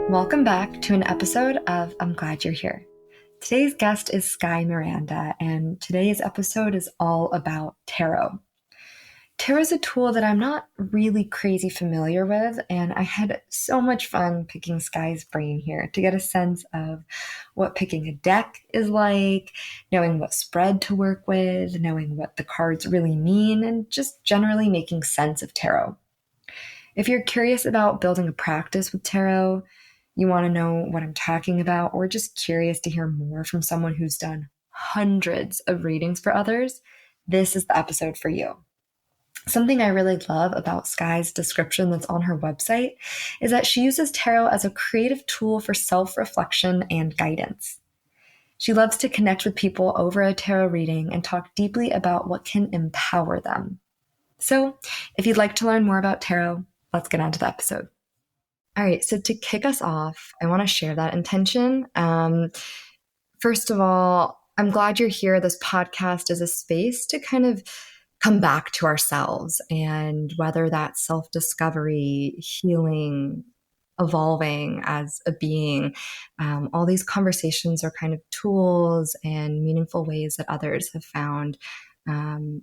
Welcome back to an episode of I'm Glad You're Here. Today's guest is Skye Miranda, and today's episode is all about tarot. Tarot is a tool that I'm not really crazy familiar with, and I had so much fun picking Skye's brain here to get a sense of what picking a deck is like, knowing what spread to work with, knowing what the cards really mean, and just generally making sense of tarot. If you're curious about building a practice with tarot, you want to know what I'm talking about, or just curious to hear more from someone who's done hundreds of readings for others, this is the episode for you. Something I really love about Skye's description that's on her website is that she uses tarot as a creative tool for self-reflection and guidance. She loves to connect with people over a tarot reading and talk deeply about what can empower them. So, if you'd like to learn more about tarot, let's get on to the episode. All right, so to kick us off, I want to share that intention. First of all, I'm glad you're here. This podcast is a space to kind of come back to ourselves, and whether that's self-discovery, healing, evolving as a being, all these conversations are kind of tools and meaningful ways that others have found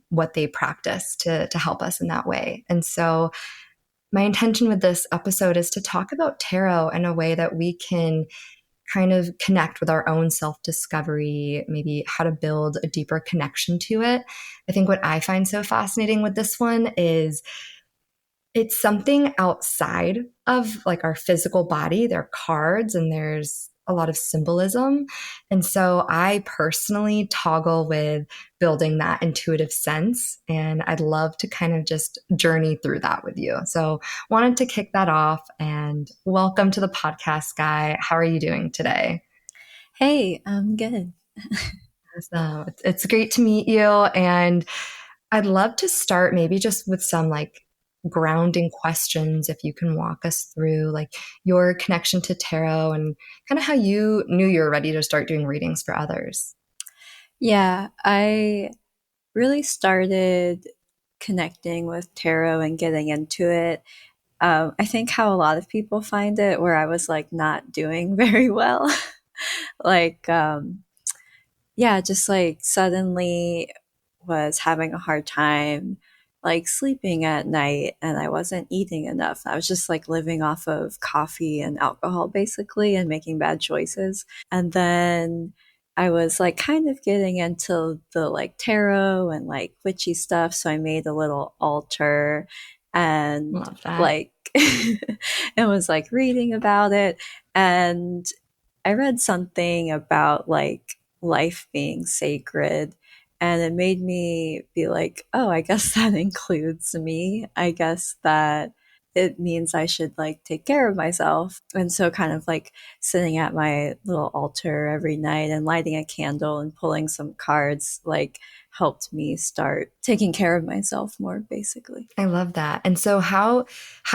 what they practice to help us in that way. And so my intention with this episode is to talk about tarot in a way that we can kind of connect with our own self-discovery, maybe how to build a deeper connection to it. I think what I find so fascinating with this one is it's something outside of like our physical body. There are cards and there's a lot of symbolism. And so I personally toggle with building that intuitive sense. And I'd love to kind of just journey through that with you. So wanted to kick that off and welcome to the podcast, Skye. How are you doing today? Hey, I'm good. So it's great to meet you. And I'd love to start maybe just with some like grounding questions, if you can walk us through like your connection to tarot and kind of how you knew you were ready to start doing readings for others. Yeah, I really started connecting with tarot and getting into it. I think how a lot of people find it, where I was like not doing very well. like, yeah, just like suddenly was having a hard time like sleeping at night, and I wasn't eating enough. I was just like living off of coffee and alcohol basically and making bad choices. And then I was like kind of getting into the like tarot and like witchy stuff. So I made a little altar and Love that. like and was like reading about it. And I read something about like life being sacred, and it made me be like, oh, I guess that includes me. I guess that it means I should like take care of myself. And so kind of like sitting at my little altar every night and lighting a candle and pulling some cards like helped me start taking care of myself more basically. I love that. And so how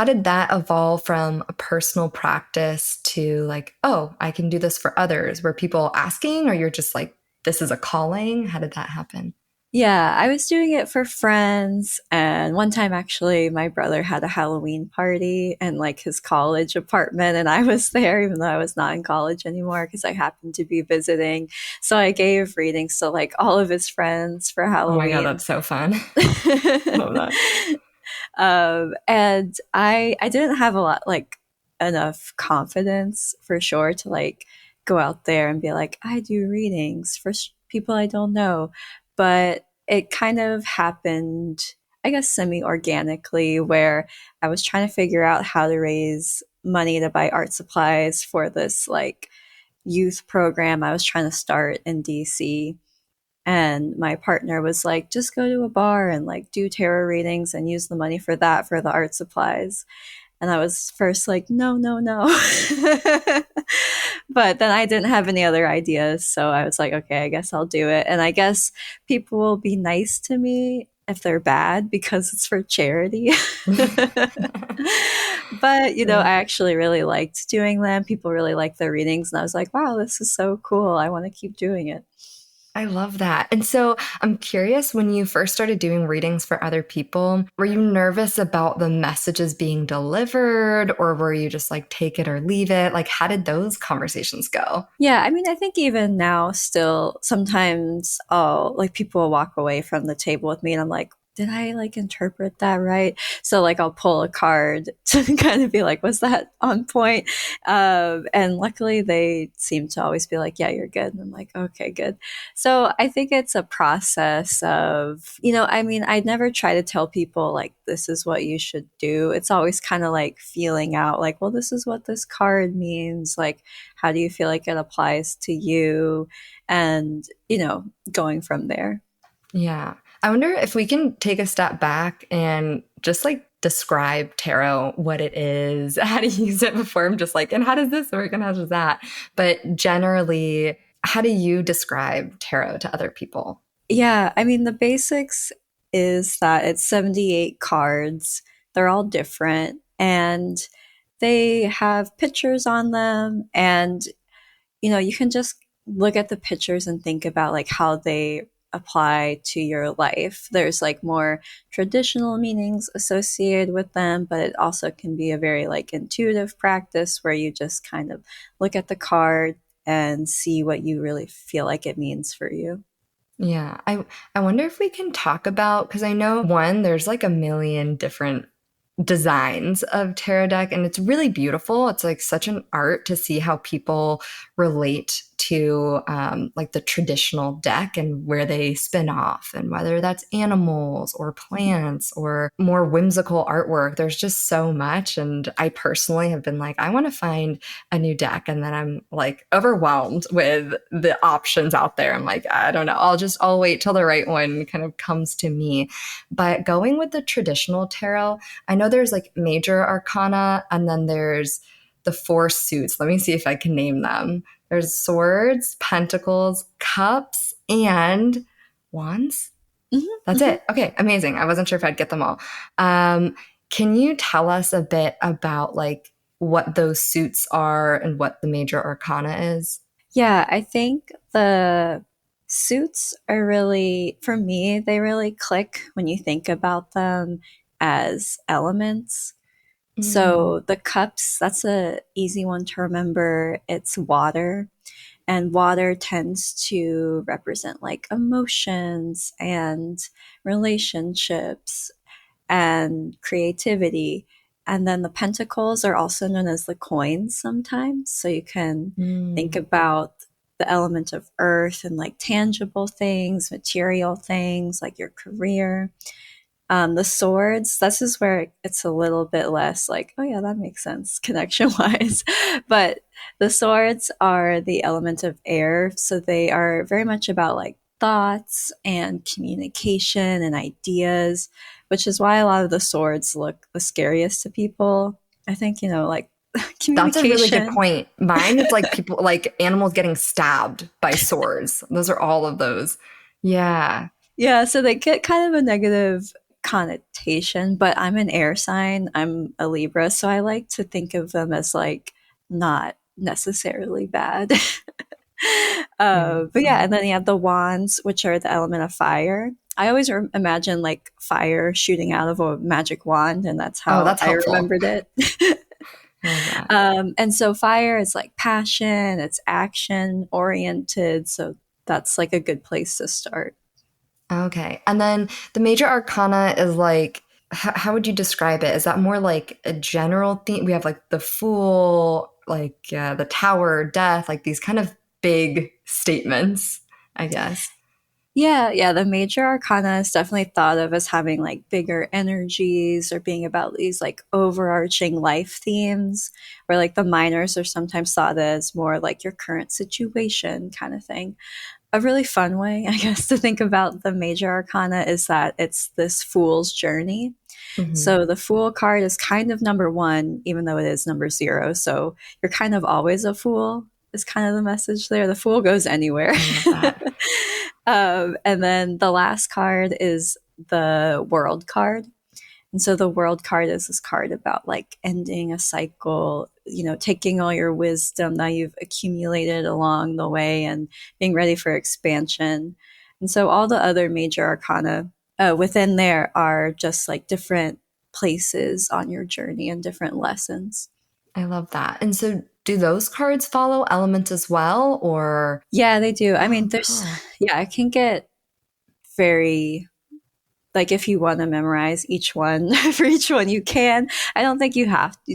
did that evolve from a personal practice to like, oh, I can do this for others? Were people asking, or you're just like, this is a calling? How did that happen? Yeah, I was doing it for friends. And one time, actually, my brother had a Halloween party in like his college apartment, and I was there, even though I was not in college anymore because I happened to be visiting. So I gave readings to like all of his friends for Oh my God, Halloween. that's so fun. Love that. And I didn't have a lot like enough confidence for sure to like go out there and be like, I do readings for people I don't know. But it kind of happened, I guess, semi organically, where I was trying to figure out how to raise money to buy art supplies for this like youth program I was trying to start in DC. And my partner was like, just go to a bar and like do tarot readings and use the money for that for the art supplies. And I was first like, no, no, no. But then I didn't have any other ideas. So I was like, okay, I guess I'll do it. And I guess people will be nice to me if they're bad because it's for charity. But, you know, I actually really liked doing them. People really liked the readings. And I was like, wow, this is so cool. I want to keep doing it. I love that. And so I'm curious, when you first started doing readings for other people, were you nervous about the messages being delivered, or were you just like take it or leave it? Like, how did those conversations go? Yeah, I mean, I think even now, still, sometimes I'll like people will walk away from the table with me, and I'm like, did I like interpret that right? So like I'll pull a card to kind of be like, was that on point? And luckily, they seem to always be like, yeah, you're good. And I'm like, okay, good. So I think it's a process of, I mean, I never try to tell people like this is what you should do. It's always kind of like feeling out, like, well, this is what this card means, like how do you feel like it applies to you? And, going from there. Yeah. I wonder if we can take a step back and just like describe tarot, what it is, how to use it before I'm just like, and how does this work and how does that? But generally, how do you describe tarot to other people? Yeah, I mean, the basics is that it's 78 cards. They're all different and they have pictures on them. And you can just look at the pictures and think about like how they apply to your life. There's like more traditional meanings associated with them, but it also can be a very like intuitive practice where you just kind of look at the card and see what you really feel like it means for you. Yeah, I wonder if we can talk about, because I know one, there's like a million different designs of tarot deck, and it's really beautiful. It's like such an art to see how people relate to like the traditional deck and where they spin off, and whether that's animals or plants or more whimsical artwork. There's just so much, and I personally have been like, I want to find a new deck, and then I'm like overwhelmed with the options out there. I'm like, I don't know. I'll wait till the right one kind of comes to me. But going with the traditional tarot, I know there's like Major Arcana, and then there's the four suits. Let me see if I can name them. There's swords, pentacles, cups, and wands. Hmm. That's Hmm. it. Okay, amazing. I wasn't sure if I'd get them all. Can you tell us a bit about like what those suits are and what the Major Arcana is? Yeah, I think the suits are really, for me, they really click when you think about them as elements. Mm, So the cups, that's a easy one to remember. It's water, and water tends to represent like emotions and relationships and creativity. And then the pentacles are also known as the coins sometimes. So you can think mm. about the element of earth and like tangible things, material things like your career. The swords, this is where it's a little bit less like, oh yeah, that makes sense connection wise. But the swords are the element of air. So they are very much about like thoughts and communication and ideas, which is why a lot of the swords look the scariest to people. I think, like That's a really good communication. point. Mine is like people, like animals getting stabbed by swords. Those are all of those. Yeah. Yeah, so they get kind of a negative connotation, but I'm an air sign. I'm a Libra, so I like to think of them as like not necessarily bad. But yeah, Amazing. and then you have the wands, which are the element of fire. I always imagine like fire shooting out of a magic wand, and that's Oh, how that's I helpful. remembered it. I love that. And so fire is like passion, it's action oriented. So that's like a good place to start. Okay. And then the Major Arcana is like, how would you describe it? Is that more like a general theme? We have like the Fool, like the Tower, Death, like these kind of big statements, I guess. Yeah, yeah, the major arcana is definitely thought of as having like bigger energies or being about these like overarching life themes, where like the minors are sometimes thought as more like your current situation kind of thing. A really fun way, I guess, to think about the major arcana is that it's this fool's journey. Hmm. So the fool card is kind of number one, even though it is number zero. So you're kind of always a fool, is kind of the message there. The fool goes anywhere. I love that. And then the last card is the world card. And so the world card is this card about like ending a cycle, taking all your wisdom that you've accumulated along the way and being ready for expansion. And so all the other major arcana within there are just like different places on your journey and different lessons. I love that. And so do those cards follow elements as well, or? Yeah, they do. I mean, Oh, there's, cool. yeah, it can get very, like, if you want to memorize each one for each one, you can. I don't think you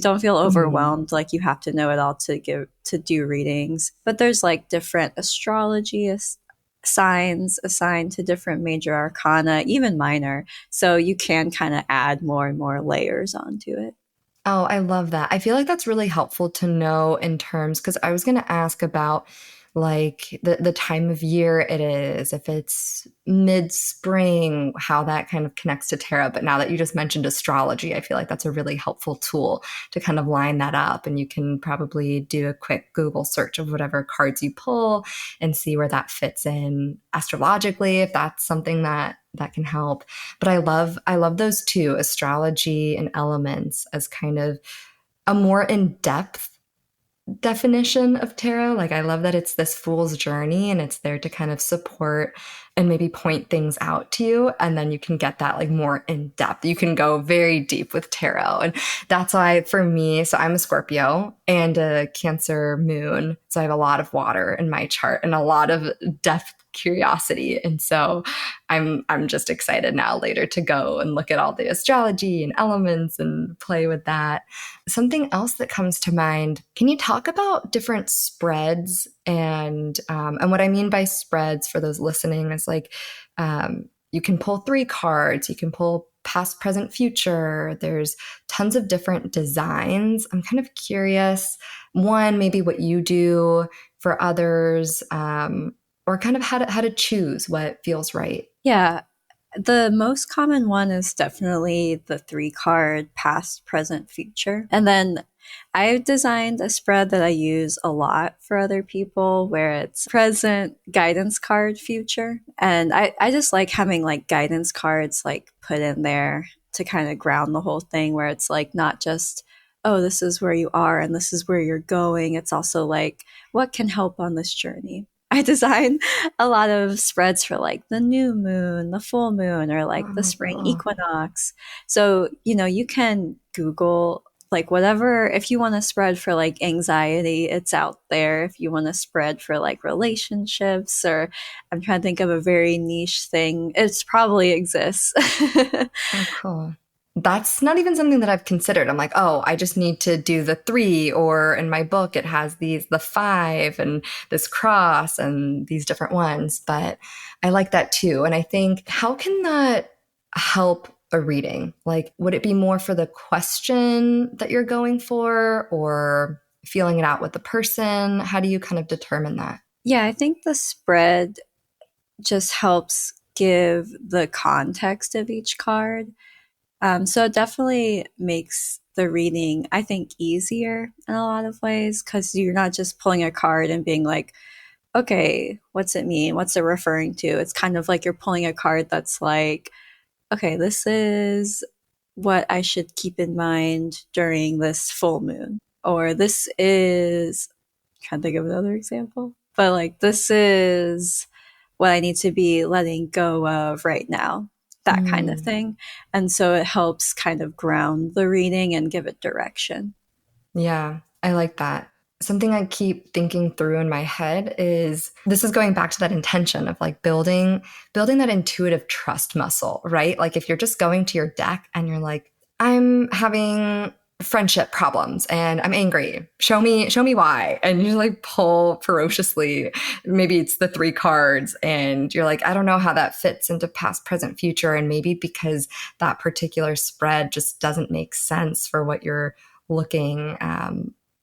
don't feel Mhm. overwhelmed like you have to know it all to do readings. But there's like different astrology signs assigned to different major arcana, even minor. So you can kind of add more and more layers onto it. Oh, I love that. I feel like that's really helpful to know in terms because I was going to ask about like the time of year it is, if it's mid-spring, how that kind of connects to tarot. But now that you just mentioned astrology, I feel like that's a really helpful tool to kind of line that up. And you can probably do a quick Google search of whatever cards you pull and see where that fits in astrologically, if that's something that can help. But I love those two, astrology and elements, as kind of a more in-depth definition of tarot. Like I love that it's this fool's journey and it's there to kind of support and maybe point things out to you, and then you can get that like more in depth. You can go very deep with tarot. And that's why for me, so I'm a Scorpio and a Cancer moon. So I have a lot of water in my chart and a lot of depth curiosity. And so I'm just excited now later to go and look at all the astrology and elements and play with that. Something else that comes to mind, can you talk about different spreads? And what I mean by spreads for those listening is like you can pull 3 cards, you can pull past, present, future. There's tons of different designs. I'm kind of curious, one, maybe what you do for others, or kind of how to choose what feels right. Yeah, the most common one is definitely the 3 card past, present, future. And then I've designed a spread that I use a lot for other people where it's present, guidance card, future. And I just like having like guidance cards like put in there to kind of ground the whole thing where it's like not just, oh, this is where you are and this is where you're going. It's also like, what can help on this journey? I design a lot of spreads for like the new moon, the full moon, or like the Oh, spring cool. equinox. So, you can Google like whatever. If you want to spread for like anxiety, it's out there. If you want to spread for like relationships, or I'm trying to think of a very niche thing, it's probably exists. Oh, cool. That's not even something that I've considered. I'm like, oh, I just need to do the 3, or in my book, it has the 5 and this cross and these different ones. But I like that too. And I think, how can that help a reading? Like, would it be more for the question that you're going for, or feeling it out with the person? How do you kind of determine that? Yeah, I think the spread just helps give the context of each card. So it definitely makes the reading, I think, easier in a lot of ways because you're not just pulling a card and being like, okay, what's it mean? What's it referring to? It's kind of like you're pulling a card that's like, okay, this is what I should keep in mind during this full moon. Or this is, I'm trying to think of another example, but like, this is what I need to be letting go of right now, that kind of Mm. thing. And so it helps kind of ground the reading and give it direction. Yeah, I like that. Something I keep thinking through in my head is, this is going back to that intention of like building that intuitive trust muscle, right? Like if you're just going to your deck and you're like, I'm having friendship problems and I'm angry. Show me why. And you like pull ferociously. Maybe it's the 3 cards and you're like, I don't know how that fits into past, present, future. And maybe because that particular spread just doesn't make sense for what you're looking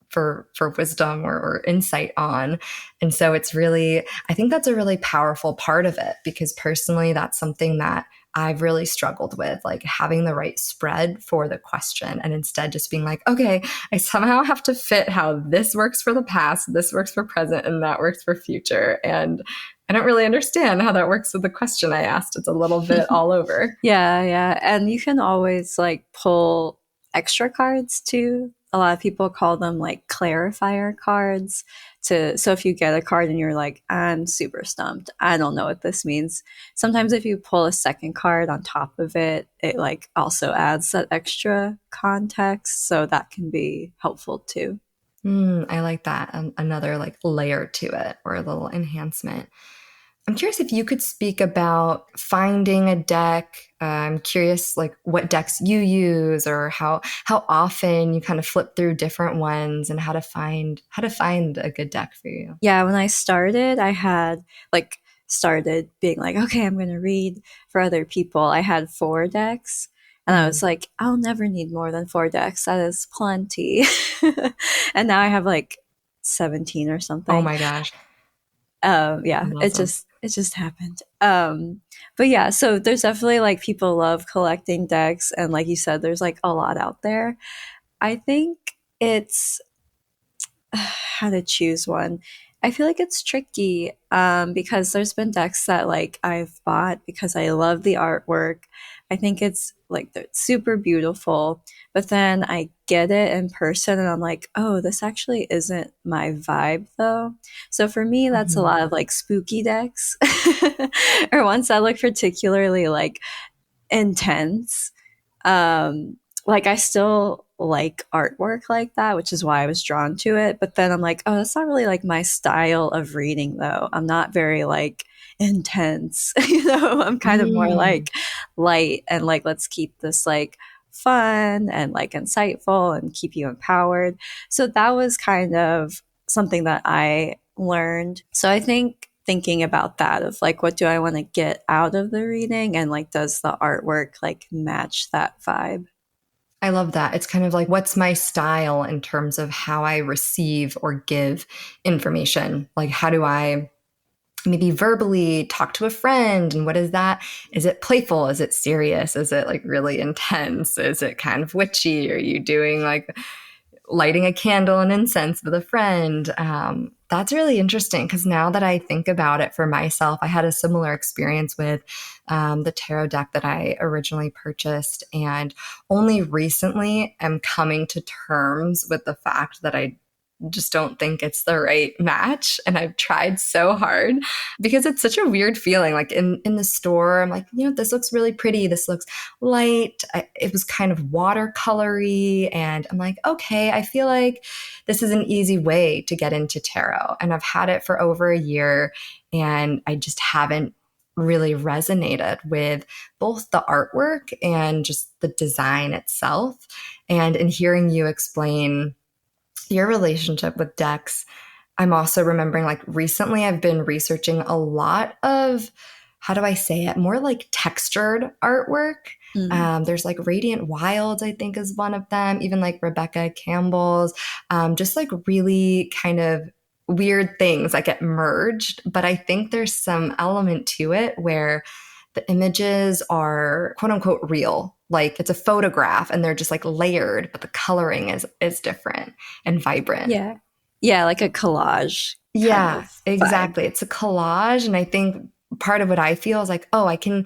for wisdom or insight on. And so it's really, I think that's a really powerful part of it, because personally, that's something that I've really struggled with, like having the right spread for the question and instead just being like, okay, I somehow have to fit how this works for the past, this works for present, and that works for future. And I don't really understand how that works with the question I asked. It's a little bit all over. Yeah, yeah. And you can always like pull extra cards too. a lot of people call them like clarifier cards. So if you get a card and you're like, I'm super stumped, I don't know what this means. Sometimes if you pull a second card on top of it, it like also adds that extra context. So that can be helpful too. I like that. Another like layer to it or a little enhancement. I'm curious if you could speak about finding a deck. I'm curious, like what decks you use, or how often you kind of flip through different ones, and how to find a good deck for you. Yeah, when I started, I had like started being like, okay, I'm going to read for other people. I had 4 decks, and I Mm. was like, I'll never need more than 4 decks. That is plenty. And now I have like 17 or Oh something. my gosh, Yeah, that's awesome. it just happened. But yeah, so there's definitely like people love collecting decks, and like you said, there's like a lot out there. I think it's how to choose one. I feel like it's tricky because there's been decks that like I've bought because I love the artwork. I think it's like it's super beautiful, but then I get it in person and I'm like, oh, this actually isn't my vibe though. So for me, that's a Mhm. lot of like spooky decks or ones that look particularly like intense. Like I still like artwork like that, which is why I was drawn to it. But then I'm like, oh, that's not really like my style of reading though. I'm not very like intense. I'm kind of more Mm. like light and like let's keep this like fun and like insightful and keep you empowered. So that was kind of something that I learned. So I think thinking about that of like what do I want to get out of the reading and like does the artwork like match that vibe? I love that. It's kind of like what's my style in terms of how I receive or give information? Like, how do I maybe verbally talk to a friend? And what is that? Is it playful? Is it serious? Is it like really intense? Is it kind of witchy? Are you doing like lighting a candle and incense with a friend? That's really interesting because now that I think about it for myself, I had a similar experience with the tarot deck that I originally purchased, and only recently am coming to terms with the fact that I just don't think it's the right match. And I've tried so hard because it's such a weird feeling. Like in the store, I'm like, this looks really pretty. This looks light. It was kind of watercolory. And I'm like, okay, I feel like this is an easy way to get into tarot. And I've had it for over a year, and I just haven't really resonated with both the artwork and just the design itself. And in hearing you explain your relationship with decks, I'm also remembering like recently I've been researching a lot of, how do I say it, more like textured artwork. Mm. There's like Radiant Wilds, I think, is one of them, even like Rebecca Campbell's, just like really kind of weird things that get merged. But I think there's some element to it where the images are quote unquote real. Like it's a photograph and they're just like layered, but the coloring is different and vibrant. Yeah. Yeah, like a collage kind Yeah, of vibe. exactly. It's a collage, and I think part of what I feel is like, oh, I can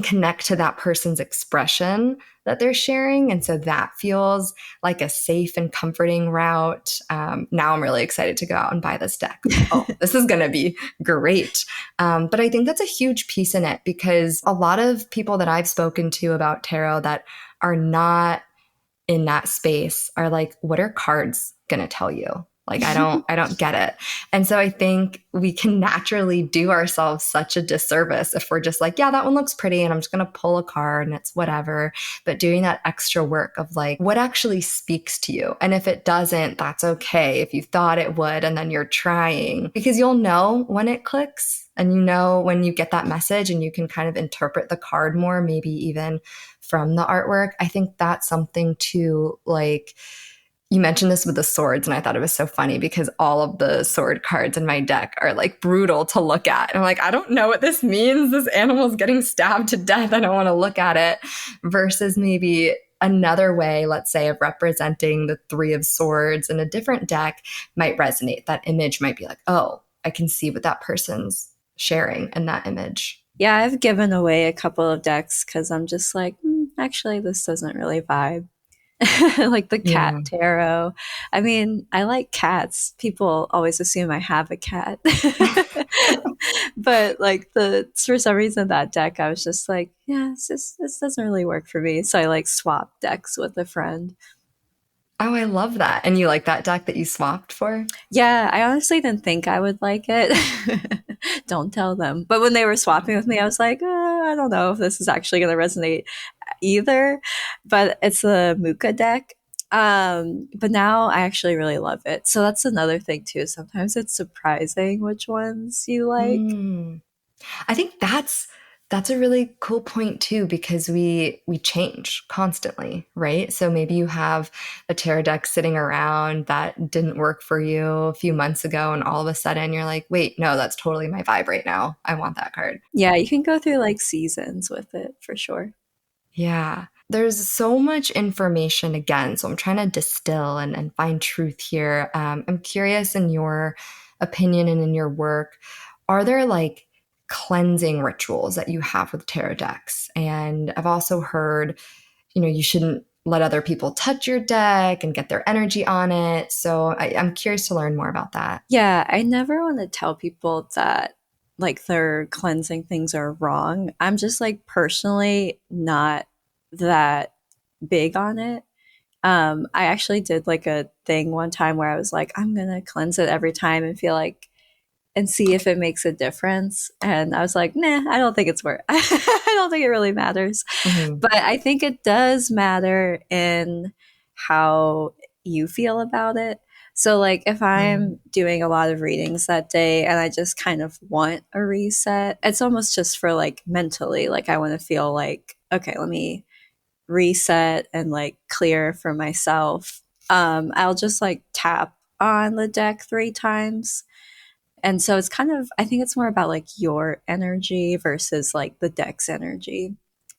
connect to that person's expression that they're sharing, and so that feels like a safe and comforting route. Now I'm really excited to go out and buy this deck. I'm like, oh, this is going to be great. But I think that's a huge piece in it because a lot of people that I've spoken to about tarot that are not in that space are like, what are cards going to tell you? Like, I don't get it. And so I think we can naturally do ourselves such a disservice if we're just like, yeah, that one looks pretty and I'm just going to pull a card and it's whatever. But doing that extra work of like, what actually speaks to you? And if it doesn't, that's okay. If you thought it would and then you're trying, because you'll know when it clicks and you know when you get that message and you can kind of interpret the card more, maybe even from the artwork. I think that's something to like, you mentioned this with the swords, and I thought it was so funny because all of the sword cards in my deck are like brutal to look at. And I'm like, I don't know what this means. This animal's getting stabbed to death. I don't want to look at it. Versus maybe another way, let's say, of representing the Three of Swords in a different deck might resonate. That image might be like, oh, I can see what that person's sharing in that image. Yeah, I've given away a couple of decks because I'm just like, actually, this doesn't really vibe. like the cat Yeah. tarot. I mean, I like cats. People always assume I have a cat. But like the for some reason that deck I was just like, yeah, this doesn't really work for me. So I like swapped decks with a friend. Oh, I love that. And you like that deck that you swapped for? Yeah, I honestly didn't think I would like it. Don't tell them. But when they were swapping with me, I was like, I don't know if this is actually going to resonate either. But it's a Muka deck. But now I actually really love it. So that's another thing too. Sometimes it's surprising which ones you like. Mm. I think that's a really cool point too, because we change constantly, right? So maybe you have a tarot deck sitting around that didn't work for you a few months ago, and all of a sudden you're like, wait, no, that's totally my vibe right now. I want that card. Yeah, you can go through like seasons with it for sure. Yeah. There's so much information again. So I'm trying to distill and find truth here. I'm curious in your opinion and in your work, are there like cleansing rituals that you have with tarot decks? And I've also heard, you shouldn't let other people touch your deck and get their energy on it. So I'm curious to learn more about that. Yeah, I never want to tell people that like their cleansing things are wrong. I'm just like personally not that big on it. I actually did like a thing one time where I was like, I'm gonna cleanse it every time and feel like and see if it makes a difference. And I was like, nah, I don't think it's worth I don't think it really matters. Hmm. But I think it does matter in how you feel about it. So, like, if Right. I'm doing a lot of readings that day and I just kind of want a reset, it's almost just for like mentally, like, I want to feel like, okay, let me reset and like clear for myself. I'll just like tap on the deck 3 times. And so it's kind of, I think it's more about like your energy versus like the deck's energy.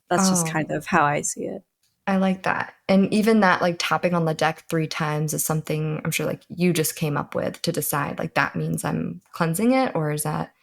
That's just Oh, kind of how I see it. I like that. And even that, like tapping on the deck 3 times is something I'm sure like you just came up with to decide like that means I'm cleansing it, or is that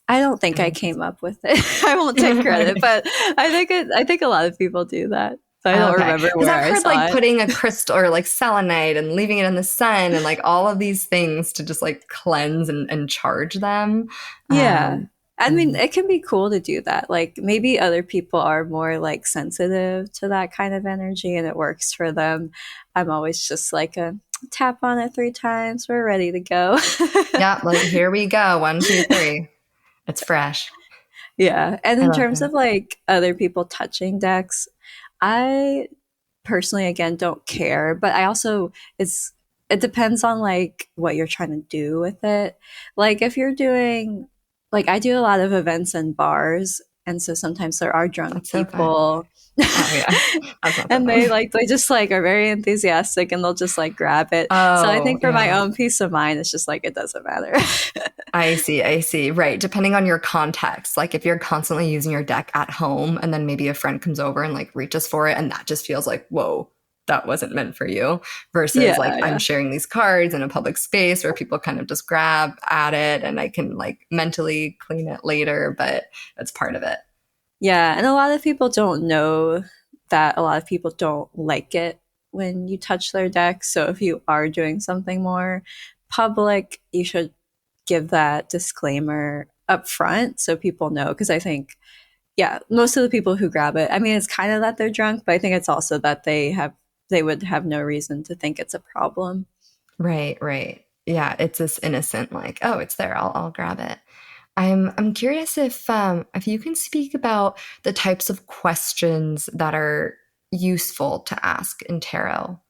I don't think I someone came up with it. I won't take credit, okay. but I think a lot of people do that. But I don't Okay. remember Because where I've I heard saw like it. putting a crystal or like selenite and leaving it in the sun and like all of these things to just like cleanse and charge them. Yeah. I mean, And it can be cool to do that. Like maybe other people are more like sensitive to that kind of energy and it works for them. I'm always just like a tap on it 3 times. We're ready to go. yeah, like here we go. 1, 2, 3. It's fresh. Yeah. And I in love terms that. of like other people touching decks, I personally again don't care, but I also it's it depends on like what you're trying to do with it. Like if you're doing like I do a lot of events in bars and so sometimes there are drunk That's so fun. people Oh yeah. That's not so and fun. they just like are very enthusiastic and they'll just like grab it. So I Oh, think for my yeah. own peace of mind it's just like it doesn't matter. I see. I see. Right. Depending on your context. Like if you're constantly using your deck at home and then maybe a friend comes over and like reaches for it and that just feels like, whoa, that wasn't meant for you. Versus like Yeah, I'm yeah. sharing these cards in a public space where people kind of just grab at it and I can like mentally clean it later, but it's part of it. Yeah, and a lot of people don't know that a lot of people don't like it when you touch their deck. So if you are doing something more public, you should give that disclaimer up front so people know. Because I think, yeah, most of the people who grab it, I mean, it's kind of that they're drunk, but I think it's also that they would have no reason to think it's a problem. Right, right. Yeah, it's this innocent like, oh, it's there. I'll grab it. I'm curious if you can speak about the types of questions that are useful to ask in tarot.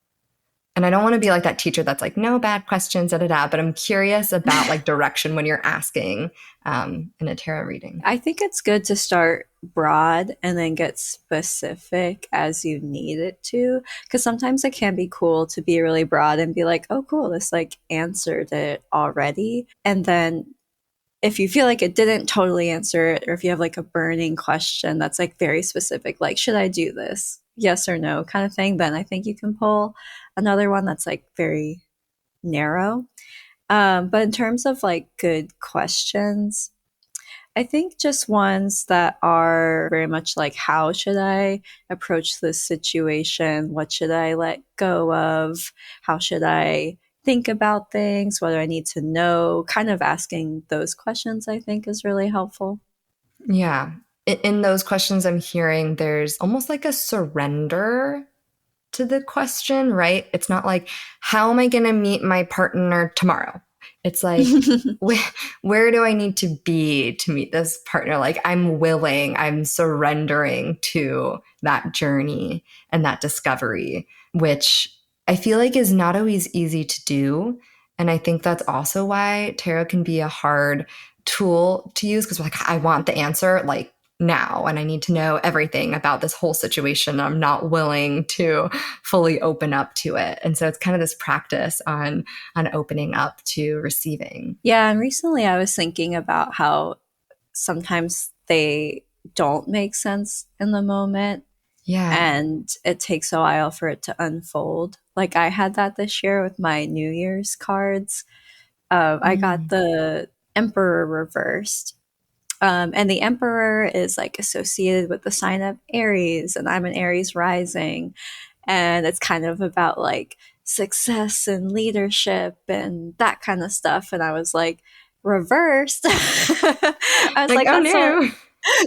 And I don't want to be like that teacher that's like, no bad questions, da da da. But I'm curious about like direction when you're asking in a tarot reading. I think it's good to start broad and then get specific as you need it to. Because sometimes it can be cool to be really broad and be like, oh, cool, this like answered it already. And then if you feel like it didn't totally answer it, or if you have like a burning question that's like very specific, like, should I do this? Yes or no kind of thing, then I think you can pull another one that's like very narrow. But in terms of like good questions, I think just ones that are very much like, how should I approach this situation? What should I let go of? How should I think about things? What do I need to know? Kind of asking those questions, I think, is really helpful. Yeah. In those questions, I'm hearing there's almost like a surrender to the question, right? It's not like, how am I going to meet my partner tomorrow? It's like, where, where do I need to be to meet this partner? Like, I'm willing, I'm surrendering to that journey and that discovery, which I feel like is not always easy to do. And I think that's also why tarot can be a hard tool to use because we're like, I want the answer like now, and I need to know everything about this whole situation. I'm not willing to fully open up to it. And so it's kind of this practice on opening up to receiving. Yeah, and recently I was thinking about how sometimes they don't make sense in the moment Yeah. and it takes a while for it to unfold. Like I had that this year with my New Year's cards. I got Mm. the Emperor reversed. And the Emperor is like associated with the sign of Aries, and I'm an Aries rising. And it's kind of about like success and leadership and that kind of stuff. And I was like, reversed. I was Like, like, oh that's what, no.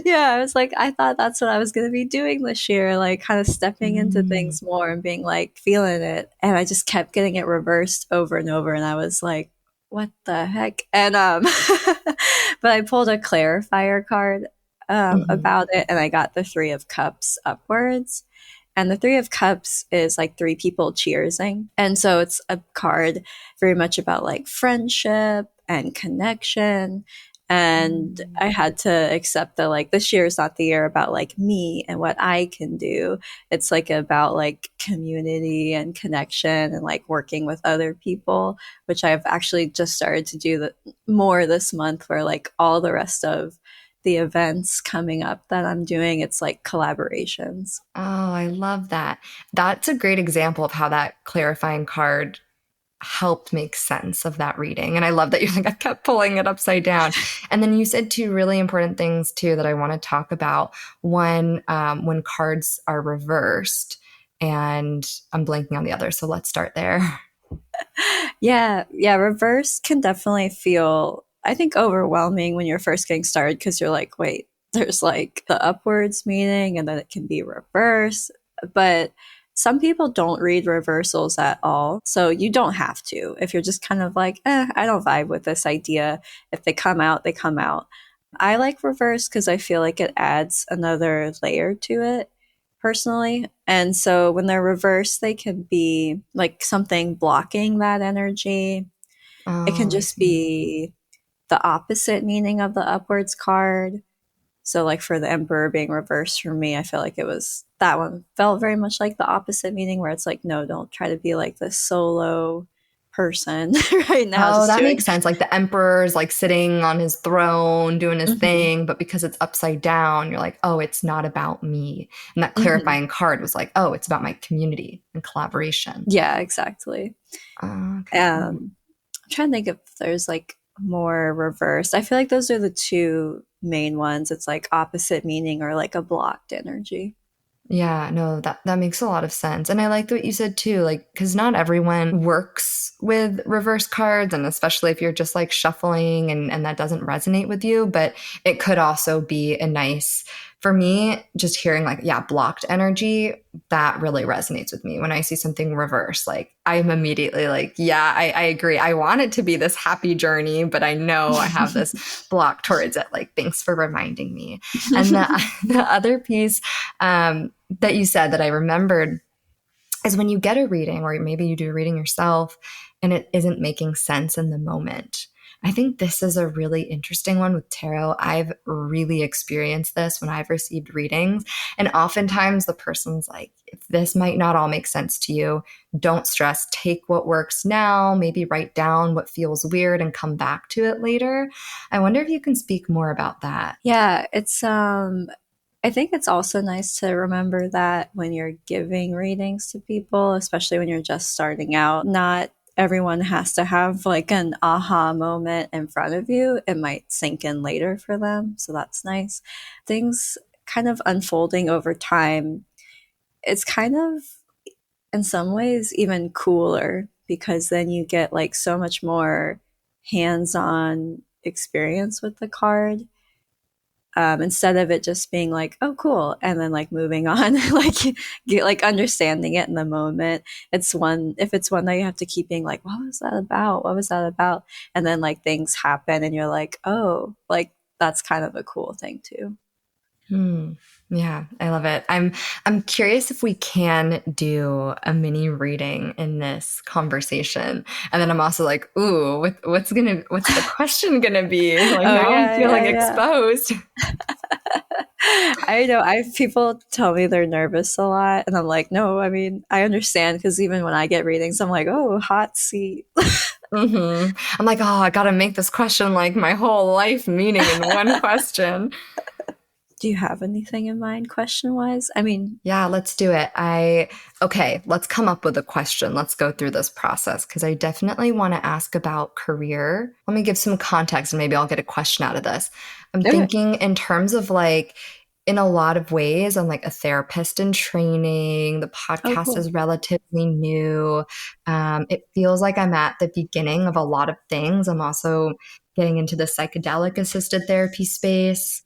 yeah, I was like, I thought that's what I was going to be doing this year, like kind of stepping into Mm. things more and being like feeling it. And I just kept getting it reversed over and over. And I was like, what the heck? And, but I pulled a clarifier card, Mhm. about it and I got the Three of Cups upwards. And the Three of Cups is like three people cheersing. And so it's a card very much about like friendship and connection. And Mm. I had to accept that like this year is not the year about like me and what I can do. It's like about like community and connection and like working with other people, which I've actually just started to do more this month, where like all the rest of the events coming up that I'm doing, it's like collaborations. Oh, I love that. That's a great example of how that clarifying card helped make sense of that reading. And I love that you're like, I kept pulling it upside down. And then you said two really important things too that I want to talk about. One, when cards are reversed, and I'm blanking on the other. So let's start there. Yeah, reverse can definitely feel, I think, overwhelming when you're first getting started because you're like, wait, there's like the upwards meaning and then it can be reverse. But some people don't read reversals at all. So you don't have to. If you're just kind of like, I don't vibe with this idea. If they come out, they come out. I like reverse because I feel like it adds another layer to it personally. And so when they're reversed, they can be like something blocking that energy. It can Oh, I just see. be the opposite meaning of the upwards card. So, like for the Emperor being reversed for me, I feel like it was that one felt very much like the opposite meaning, where it's like, no, don't try to be like this solo person right now, Oh, just that doing. makes sense. Like the emperor's like sitting on his throne doing his Mhm. thing, but because it's upside down, you're like, oh, it's not about me. And that Mhm. clarifying card was like, oh, it's about my community and collaboration. Yeah, exactly. Oh, okay, cool. I'm trying to think if there's like more reversed. I feel like those are the two main ones. It's like opposite meaning or like a blocked energy. Yeah, no, that makes a lot of sense. And I like what you said too, like, because not everyone works with reverse cards, and especially if you're just like shuffling and that doesn't resonate with you, but it could also be a nice, for me, just hearing like, yeah, blocked energy, that really resonates with me. When I see something reverse, like I'm immediately like, yeah, I agree. I want it to be this happy journey, but I know I have this block towards it. Like, thanks for reminding me. And the other piece, that you said that I remembered is when you get a reading, or maybe you do a reading yourself, and it isn't making sense in the moment. I think this is a really interesting one with tarot. I've really experienced this when I've received readings. And oftentimes the person's like, if this might not all make sense to you, don't stress. Take what works now, maybe write down what feels weird and come back to it later. I wonder if you can speak more about that. Yeah, it's I think it's also nice to remember that when you're giving readings to people, especially when you're just starting out, not everyone has to have like an aha moment in front of you. It might sink in later for them, so that's nice. Things kind of unfolding over time. It's kind of, in some ways, even cooler because then you get like so much more hands-on experience with the card, instead of it just being like, oh cool, and then like moving on. Like get like understanding it in the moment. It's one, if it's one that you have to keep being like, what was that about, what was that about, and then like things happen and you're like, oh, like that's kind of a cool thing too. Hmm. Yeah, I love it. I'm curious if we can do a mini reading in this conversation. And then I'm also like, ooh, what's the question gonna be? Like Oh now I'm yeah, feeling yeah, yeah. exposed. I know. I people tell me they're nervous a lot, and I'm like, no. I mean, I understand because even when I get readings, I'm like, oh, hot seat. I'm like, oh, I gotta make this question like my whole life meaning in one question. Do you have anything in mind, question wise? I mean, Yeah, let's do it. Okay, let's come up with a question. Let's go through this process because I definitely want to ask about career. Let me give some context and maybe I'll get a question out of this. I'm okay. thinking in terms of like, in a lot of ways, I'm like a therapist in training. The Oh, podcast cool. is relatively new. It feels like I'm at the beginning of a lot of things. I'm also getting into the psychedelic assisted therapy space.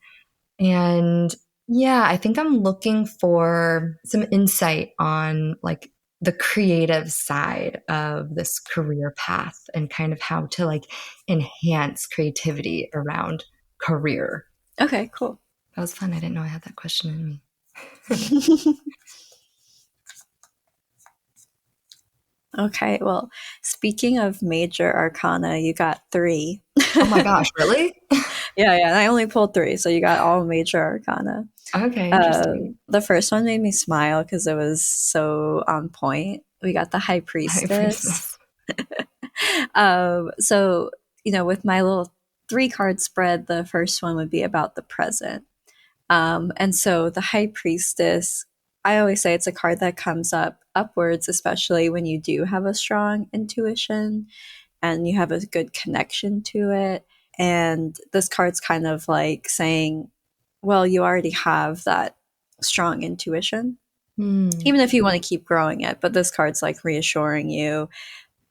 And yeah, I think I'm looking for some insight on like the creative side of this career path and kind of how to like enhance creativity around career. Okay, cool. That was fun. I didn't know I had that question in me. Okay, well, speaking of major arcana, you got three. Oh my gosh, really? Yeah, yeah. And I only pulled three, so you got all major arcana. Okay, interesting. The first one made me smile because it was so on point. We got the high High priestess. priestess. So, with my little three card spread, the first one would be about the present. And so the high priestess, I always say it's a card that comes up upwards, especially when you do have a strong intuition and you have a good connection to it. And this card's kind of like saying, well, you already have that strong intuition, Hmm. even if you want to keep growing it. But this card's like reassuring you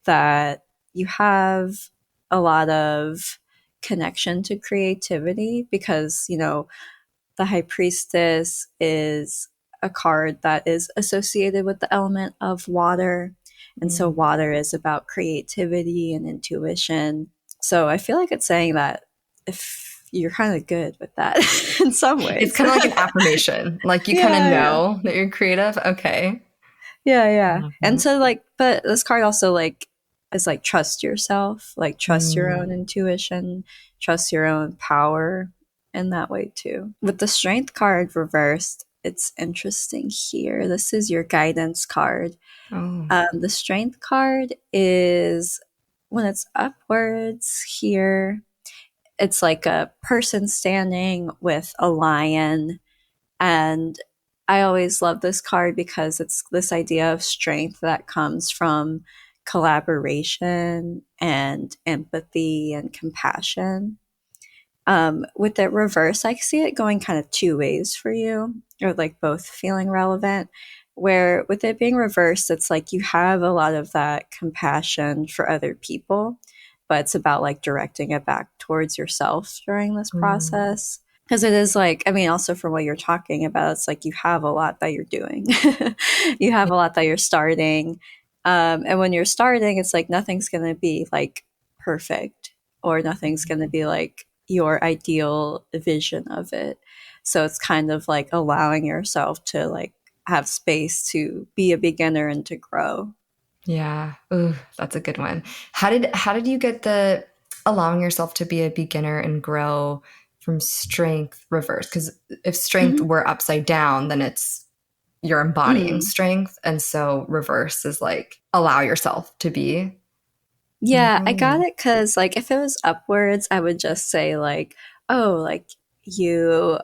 that you have a lot of connection to creativity because, the high priestess is a card that is associated with the element of water. And so Hmm. water is about creativity and intuition. So I feel like it's saying that if you're kind of good with that in some It's ways. kind of like an affirmation. Like you kind of Yeah, yeah. know that you're creative. Okay. Yeah, yeah. And Mhm. so like, but this card also like is like trust yourself, like trust your own Mm. intuition, trust your own power in that way too. With the strength card reversed, it's interesting here. This is your guidance card. Oh. The strength card is when it's upwards here, it's like a person standing with a lion, and I always love this card because it's this idea of strength that comes from collaboration and empathy and compassion. With it reverse, I see it going kind of two ways for you, or like both feeling relevant. Where with it being reversed, it's like you have a lot of that compassion for other people, but it's about like directing it back towards yourself during this Mm. process. Because it is like, I mean, also from what you're talking about, it's like you have a lot that you're doing, you have a lot that you're starting. And when you're starting, it's like nothing's going to be like perfect or nothing's going to be like your ideal vision of it. So it's kind of like allowing yourself to like have space to be a beginner and to grow. Yeah. Ooh, that's a good one. How did you get the allowing yourself to be a beginner and grow from strength reverse? Because if strength Mm-hmm. were upside down, then it's you're embodying Mm. strength. And so reverse is like allow yourself to be. Yeah, I got Oh. it because, like, if it was upwards, I would just say, like, oh, like, you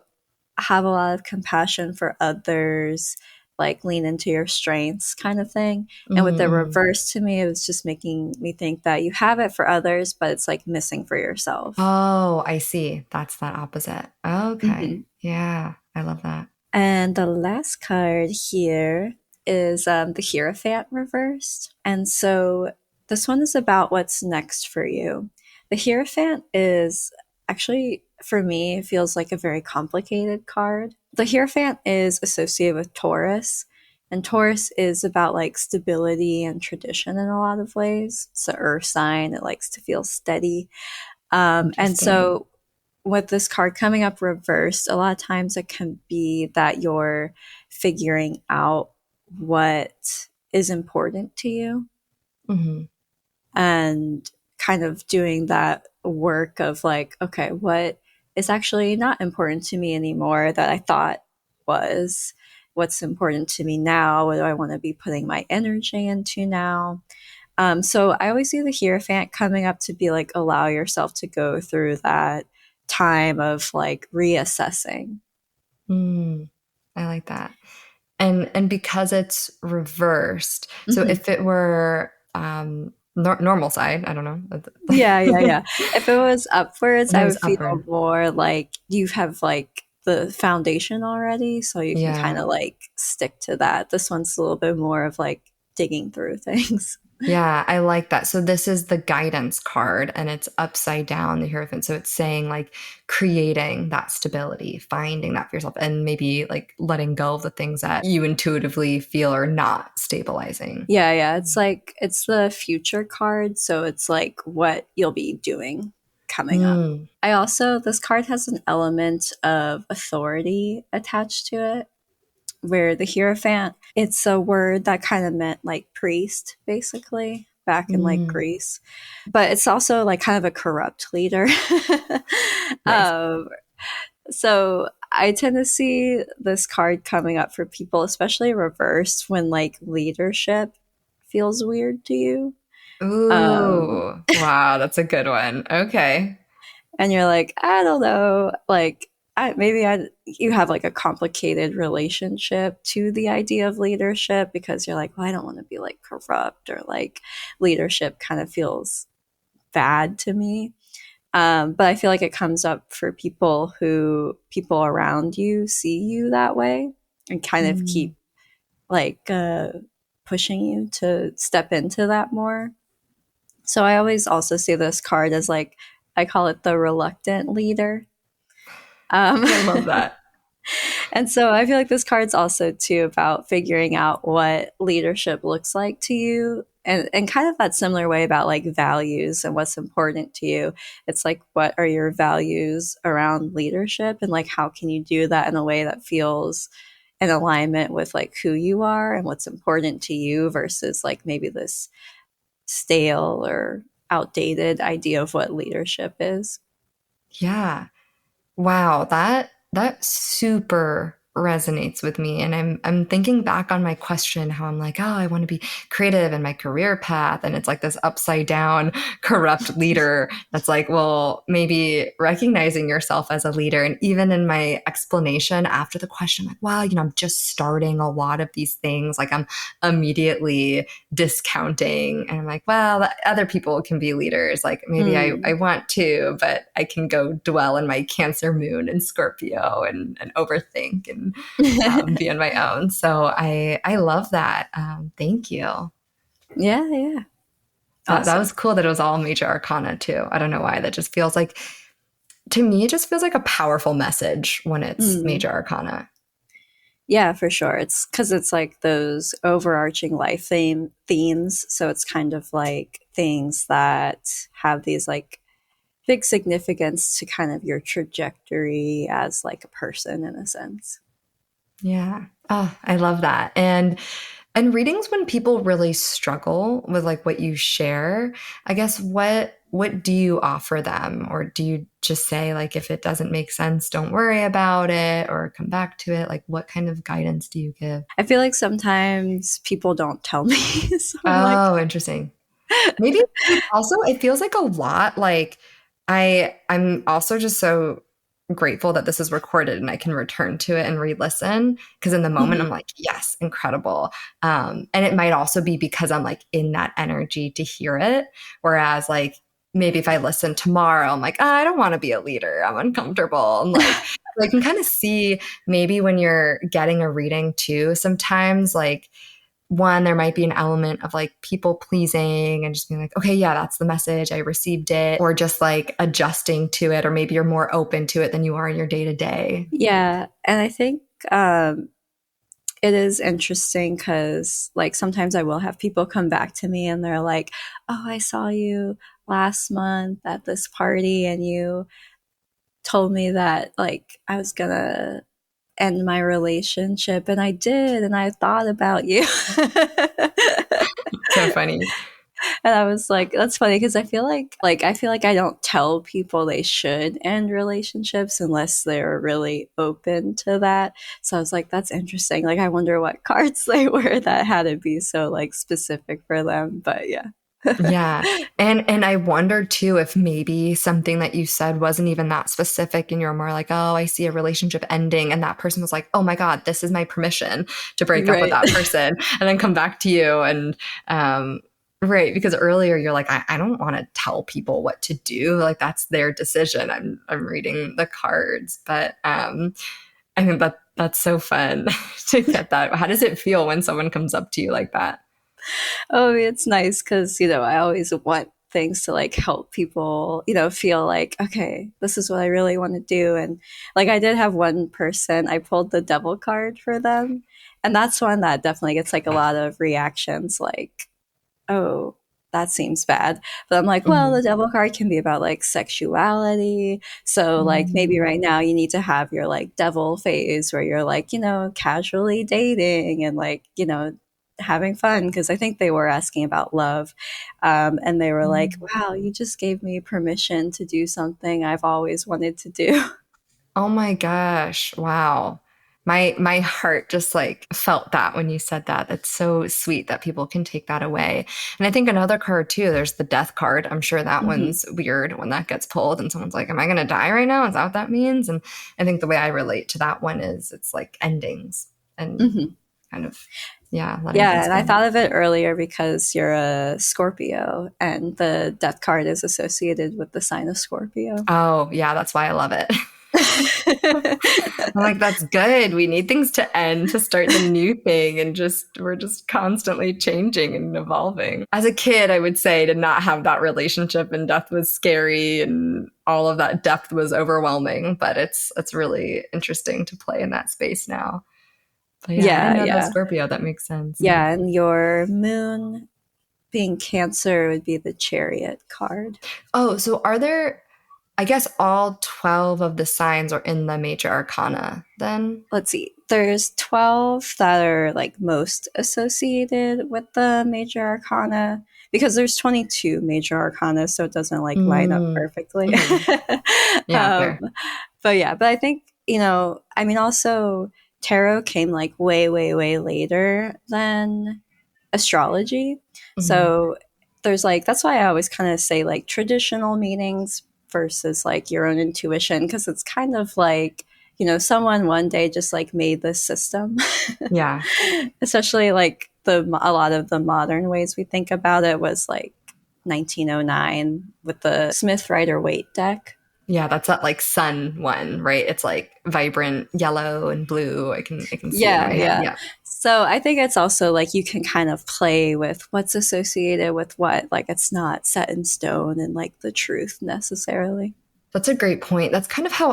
have a lot of compassion for others like lean into your strengths kind of thing. And with the Mm-hmm. reverse, to me, it was just making me think that you have it for others, but it's like missing for yourself. Oh, I see. That's that opposite. Okay. Mhm. Yeah, I love that. And the last card here is the Hierophant reversed. And so this one is about what's next for you. The Hierophant is actually, for me, it feels like a very complicated card. The Hierophant is associated with Taurus, and Taurus is about like stability and tradition in a lot of ways. It's an earth sign, it likes to feel steady. And Interesting. so with this card coming up reversed, a lot of times it can be that you're figuring out what is important to you Mm-hmm. and kind of doing that work of like, okay, what is actually not important to me anymore that I thought was? What's important to me now? What do I want to be putting my energy into now? So I always see the Hierophant coming up to be like, allow yourself to go through that time of like reassessing. Mm, I like that. And because it's reversed, so Hmm. if it were normal side, I don't know. Yeah, yeah, yeah. If it was upwards, If it I was would feel upward. more like you have like the foundation already, so you can kind Yeah. of like stick to that. This one's a little bit more of like digging through things. Yeah, I like that. So this is the guidance card and it's upside down, the Hierophant. So it's saying like creating that stability, finding that for yourself, and maybe like letting go of the things that you intuitively feel are not stabilizing. Yeah, yeah. It's like it's the future card, so it's like what you'll be doing coming up. Mm, I also this card has an element of authority attached to it, where the Hierophant, it's a word that kind of meant like priest, basically, back in like mm, Greece. But it's also like kind of a corrupt leader. nice. um, so I tend to see this card coming up for people, especially reversed, when like leadership feels weird to you. Um, Ooh, wow, that's a good one. Okay. and you're like, I don't know, like you have like a complicated relationship to the idea of leadership because you're like, well, I don't want to be like corrupt or like leadership kind of feels bad to me. But I feel like it comes up for people around you see you that way and kind of Mm, keep like pushing you to step into that more. So I always also see this card as like, I call it the reluctant leader. Um, I love that. and so I feel like this card's also too about figuring out what leadership looks like to you, and kind of that similar way about like values and what's important to you. It's like, what are your values around leadership, and like how can you do that in a way that feels in alignment with like who you are and what's important to you versus like maybe this stale or outdated idea of what leadership is. Yeah. Wow, that super resonates with me. And I'm thinking back on my question, how I'm like, oh, I want to be creative in my career path. And it's like this upside down, corrupt leader that's like, well, maybe recognizing yourself as a leader. And even in my explanation after the question, I'm like, wow, I'm just starting a lot of these things. Like I'm immediately discounting. And I'm like, well, other people can be leaders. Like maybe I Mm. want to, but I can go dwell in my Cancer moon and Scorpio and overthink and be on my own. So I love that. Thank you. Yeah, yeah. That Awesome. was cool that it was all major arcana too. I don't know why. That just feels like, to me, it just feels like a powerful message when it's Mm. major arcana. Yeah, for sure. It's because it's like those overarching life themes. So it's kind of like things that have these like big significance to kind of your trajectory as like a person in a sense. Yeah. Oh, I love that. And readings when people really struggle with like what you share, I guess what do you offer them? Or do you just say like if it doesn't make sense, don't worry about it or come back to it? Like what kind of guidance do you give? I feel like sometimes people don't tell me. So I'm like, Oh, interesting. Maybe also it feels like a lot like I'm also just so grateful that this is recorded and I can return to it and re-listen. Because in the moment, I'm Mhm. like, yes, incredible. And it might also be because I'm like in that energy to hear it. Whereas like maybe if I listen tomorrow, I'm like, oh, I don't want to be a leader. I'm uncomfortable. And like, I can kind of see maybe when you're getting a reading too, sometimes like one, there might be an element of like people pleasing and just being like, okay, yeah, that's the message. I received it. Or just like adjusting to it. Or maybe you're more open to it than you are in your day to day. Yeah, and I think it is interesting because like sometimes I will have people come back to me and they're like, "Oh, I saw you last month at this party and you told me that like I was gonna end my relationship and I did and I thought about you." So funny. And I was like, that's funny because I feel like I don't tell people they should end relationships unless they're really open to that. So I was like, that's interesting. Like I wonder what cards they were that had to be so like specific for them. But yeah. Yeah. And I wonder too if maybe something that you said wasn't even that specific and you're more like, oh, I see a relationship ending. And that person was like, oh my God, this is my permission to break up with Right. that person and then come back to you. And right, because earlier you're like, I don't want to tell people what to do. Like that's their decision. I'm reading the cards. But I think that's so fun to get that. How does it feel when someone comes up to you like that? Oh, it's nice because, you know, I always want things to like help people, you know, feel like, okay, this is what I really want to do. And like I did have one person, I pulled the devil card for them. And that's one that definitely gets like a lot of reactions like, oh, that seems bad. But I'm like, well, the Mhm. devil card can be about like sexuality. So, like, maybe Mm. right now you need to have your like devil phase where you're like, you know, casually dating and like, you know, having fun. Cause I think they were asking about love. And they were like, Mm. wow, you just gave me permission to do something I've always wanted to do. Oh my gosh. Wow. My heart just like felt that when you said that. That's so sweet that people can take that away. And I think another card too, there's the death card. I'm sure that Hmm. one's weird when that gets pulled and someone's like, am I going to die right now? Is that what that means? And I think the way I relate to that one is it's like endings and Hmm. kind of, yeah, letting Yeah, things and I go. thought of it earlier because you're a Scorpio and the death card is associated with the sign of Scorpio. Oh, yeah, that's why I love it. I'm like, that's good. We need things to end to start the new thing. And just, we're just constantly changing and evolving. As a kid, I would say to not have that relationship and death was scary and all of that depth was overwhelming. But it's really interesting to play in that space now. But yeah, I didn't Yeah, know that was yeah. Scorpio. That makes sense. Yeah, and your moon being Cancer would be the Chariot card. Oh, so are there, I guess all 12 of the signs are in the Major Arcana then? Let's see. There's 12 that are like most associated with the Major Arcana because there's 22 Major Arcana, so it doesn't like line up Mm. perfectly. Mhm. Yeah, um, fair. but yeah, but I think, you know, I mean, also tarot came like way, way, way later than astrology. Mhm. So there's like, that's why I always kind of say like traditional meanings versus like your own intuition, because it's kind of like, you know, someone one day just like made this system, Yeah. especially like a lot of the modern ways we think about it was like 1909 with the Smith Rider Waite deck. Yeah, that's that like sun one, right? It's like vibrant yellow and blue. I can see it in Yeah, my head. yeah. Yeah. So I think it's also like you can kind of play with what's associated with what. Like it's not set in stone and like the truth necessarily. That's a great point. That's kind of how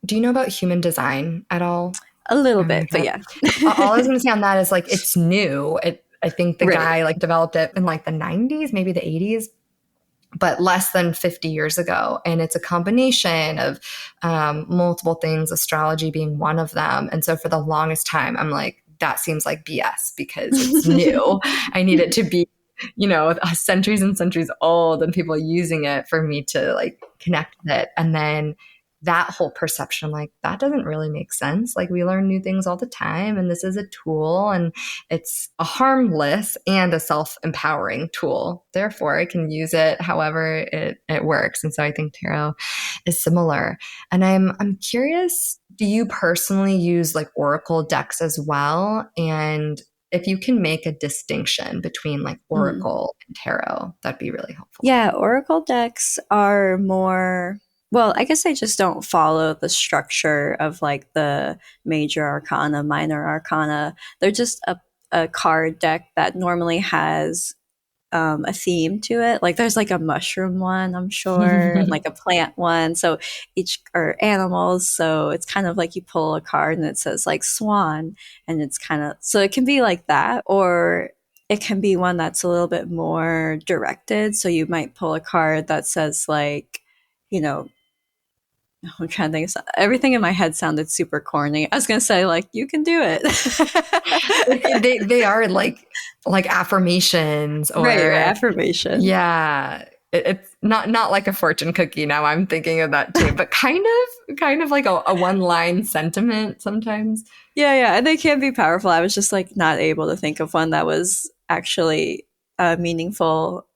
do you know about human design at all? A little Like bit, but that? yeah. All I was going to say on that is like it's new. I think the Right. guy like developed it in like the 90s, maybe the 80s, but less than 50 years ago. And it's a combination of multiple things, astrology being one of them. And so for the longest time, I'm like, that seems like BS because it's new. I need it to be, centuries and centuries old and people using it for me to like connect with it. And then that whole perception, I'm like, that doesn't really make sense. Like we learn new things all the time and this is a tool and it's a harmless and a self-empowering tool. Therefore, I can use it however it works. And so I think tarot is similar. And I'm curious, do you personally use like oracle decks as well? And if you can make a distinction between like Mhm. oracle and tarot, that'd be really helpful. Yeah, Oracle decks are more, well, I guess they just don't follow the structure of like the Major Arcana, Minor Arcana. They're just a card deck that normally has a theme to it. Like there's like a mushroom one, I'm sure, and like a plant one. So each are animals. So it's kind of like you pull a card and it says like swan, and it's kind of so it can be like that, or it can be one that's a little bit more directed. So you might pull a card that says like, you know, I'm trying to think. Everything in my head sounded super corny. I was gonna say like, you can do it. They are like affirmations Right, or affirmation. yeah. It's not like a fortune cookie now. I'm thinking of that too, but kind of like a one line sentiment sometimes. Yeah, yeah, and they can be powerful. I was just like not able to think of one that was actually meaningful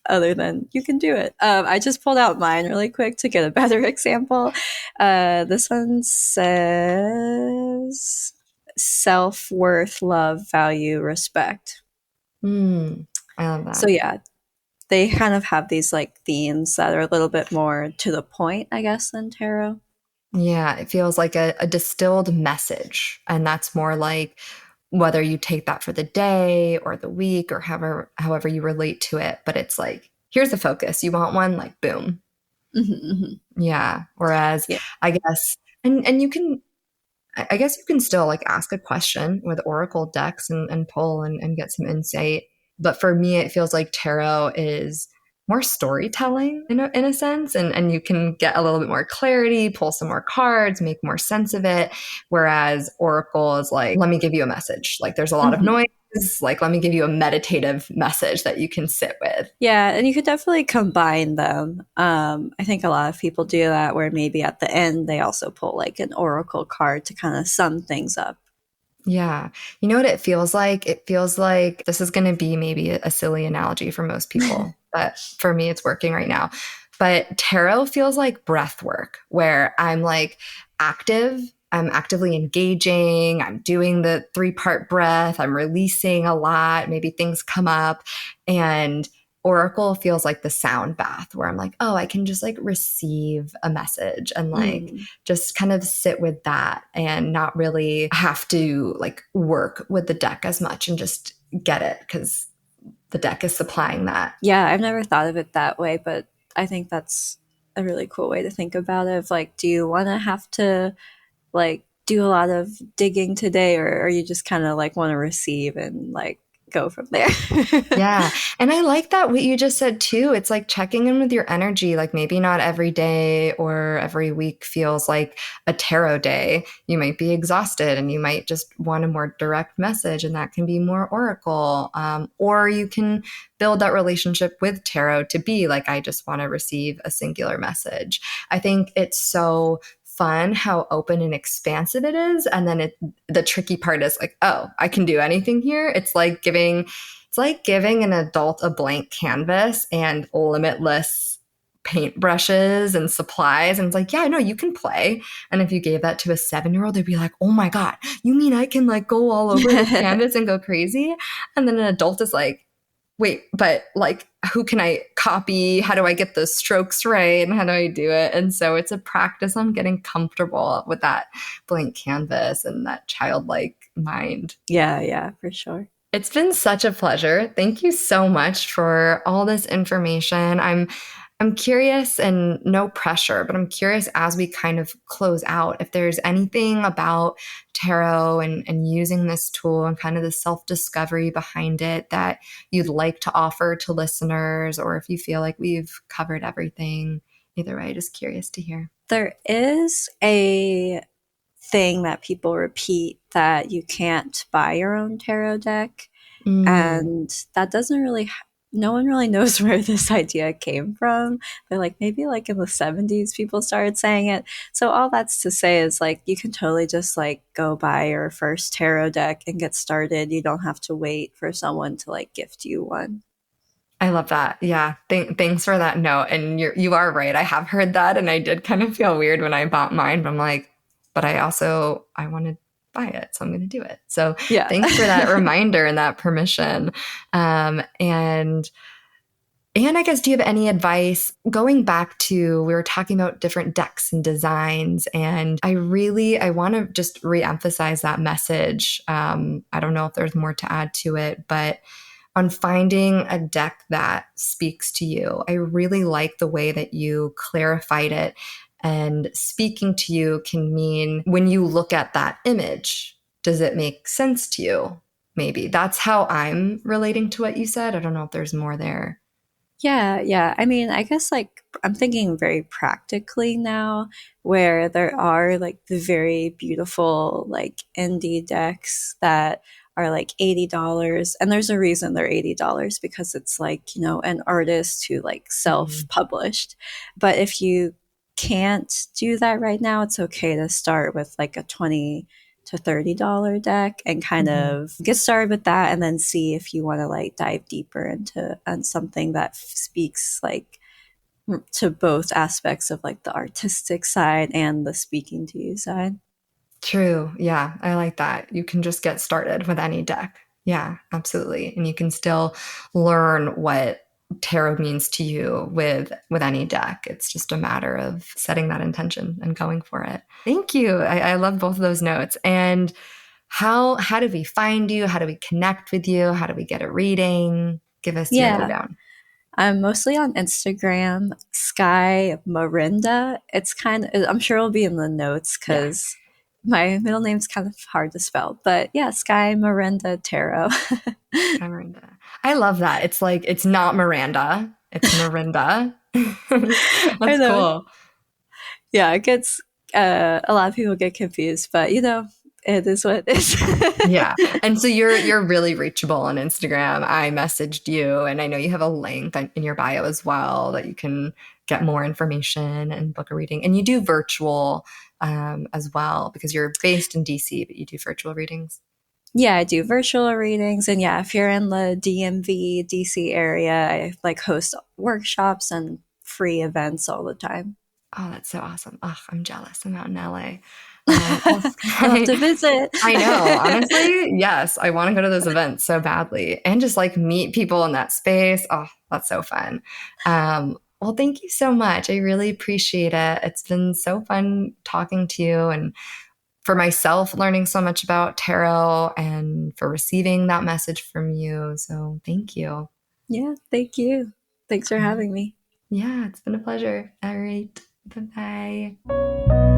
other than you can do it. I just pulled out mine really quick to get a better example. This one says self worth, love, value, respect. I love So, that. yeah, they kind of have these like themes that are a little bit more to the point, I guess, than tarot. Yeah, it feels like a distilled message. And that's more like whether you take that for the day or the week or however you relate to it. But it's like, here's the focus. You want one? Like, boom. Mm-hmm. Yeah. Whereas Yeah. I guess, and you can, I guess you can still like ask a question with oracle decks and pull and get some insight. But for me, it feels like tarot is more storytelling in a sense. And you can get a little bit more clarity, pull some more cards, make more sense of it. Whereas oracle is like, let me give you a message. Like there's a lot of Mm-hmm. noise. Like, let me give you a meditative message that you can sit with. Yeah, and you could definitely combine them. I think a lot of people do that where maybe at the end they also pull like an oracle card to kind of sum things up. Yeah. You know what it feels like? It feels like this is going to be maybe a silly analogy for most people, but for me, it's working right now. But tarot feels like breath work, where I'm like active, I'm actively engaging, I'm doing the three-part breath, I'm releasing a lot, maybe things come up. And Oracle feels like the sound bath, where I'm like, oh, I can just like receive a message and like Mm. just kind of sit with that and not really have to like work with the deck as much and just get it because the deck is supplying that. Yeah, I've never thought of it that way, but I think that's a really cool way to think about it. Of like, do you want to have to like do a lot of digging today, or you just kind of like want to receive and like go from there? Yeah. And I like that what you just said too. It's like checking in with your energy. Like maybe not every day or every week feels like a tarot day. You might be exhausted and you might just want a more direct message, and that can be more oracle. Or you can build that relationship with tarot to be like, I just want to receive a singular message. I think it's so fun how open and expansive it is. And then the tricky part is like, oh, I can do anything here. It's like giving an adult a blank canvas and limitless paintbrushes and supplies. And it's like, yeah, no, you can play. And if you gave that to a 7-year-old, they'd be like, oh my God, you mean I can like go all over this canvas and go crazy? And then an adult is like, wait, but like, who can I copy? How do I get those strokes right? And how do I do it? And so it's a practice on getting comfortable with that blank canvas and that childlike mind. Yeah, yeah, for sure. It's been such a pleasure. Thank you so much for all this information. I'm curious and no pressure, but I'm curious as we kind of close out if there's anything about tarot and using this tool and kind of the self-discovery behind it that you'd like to offer to listeners, or if you feel like we've covered everything. Either way, just curious to hear. There is a thing that people repeat that you can't buy your own tarot deck, Mm. and that doesn't really no one really knows where this idea came from. But like maybe like in the 70s people started saying it. So all that's to say is like you can totally just like go buy your first tarot deck and get started. You don't have to wait for someone to like gift you one. I love that. Yeah. Thanks for that note. And you are right. I have heard that, and I did kind of feel weird when I bought mine, but I'm like, but I want to buy it, so I'm going to do it. So Yeah. thanks for that reminder and that permission. And I guess, do you have any advice going back to, we were talking about different decks and designs, and I want to just reemphasize that message. I don't know if there's more to add to it, but on finding a deck that speaks to you, I really like the way that you clarified it. And speaking to you can mean when you look at that image, does it make sense to you? Maybe that's how I'm relating to what you said. I don't know if there's more there. Yeah, yeah. I mean, I guess like I'm thinking very practically now, where there are like the very beautiful like indie decks that are like $80. And there's a reason they're $80 because it's like, you know, an artist who like Mhm. self-published. But if you can't do that right now, it's okay to start with like a 20 to $30 deck and kind Mhm. of get started with that and then see if you want to like dive deeper into something that speaks like to both aspects of like the artistic side and the speaking to you side. True. Yeah, I like that. You can just get started with any deck. Yeah, absolutely. And you can still learn what tarot means to you with any deck. It's just a matter of setting that intention and going for it. Thank you. I love both of those notes. And how do we find you? How do we connect with you? How do we get a reading? Give us your Yeah, lowdown. I'm mostly on Instagram, Skye Marinda. It's kind of, I'm sure it'll be in the notes Yeah, because my middle name's kind of hard to spell. But yeah, Skye Marinda Tarot. Marinda. I love that. It's like it's not Miranda, it's Marinda. I That's know. cool. Yeah, it gets a lot of people get confused, but you know, it is what it is. Yeah. And so you're really reachable on Instagram. I messaged you, and I know you have a link in your bio as well that you can get more information and book a reading. And you do virtual as well because you're based in DC, but you do virtual readings. Yeah, I do virtual readings, and yeah, if you're in the DMV DC area, I like host workshops and free events all the time. Oh, that's so awesome. Oh, I'm jealous. I'm out in LA. Well, You'll have Sky, to visit. I know. Honestly, yes, I want to go to those events so badly and just like meet people in that space. Oh, that's so fun. Well, thank you so much. I really appreciate it. It's been so fun talking to you, and for myself, learning so much about tarot and for receiving that message from you. So thank you. Yeah, thank you. Thanks for All right. having me. Yeah, it's been a pleasure. All right. Bye bye.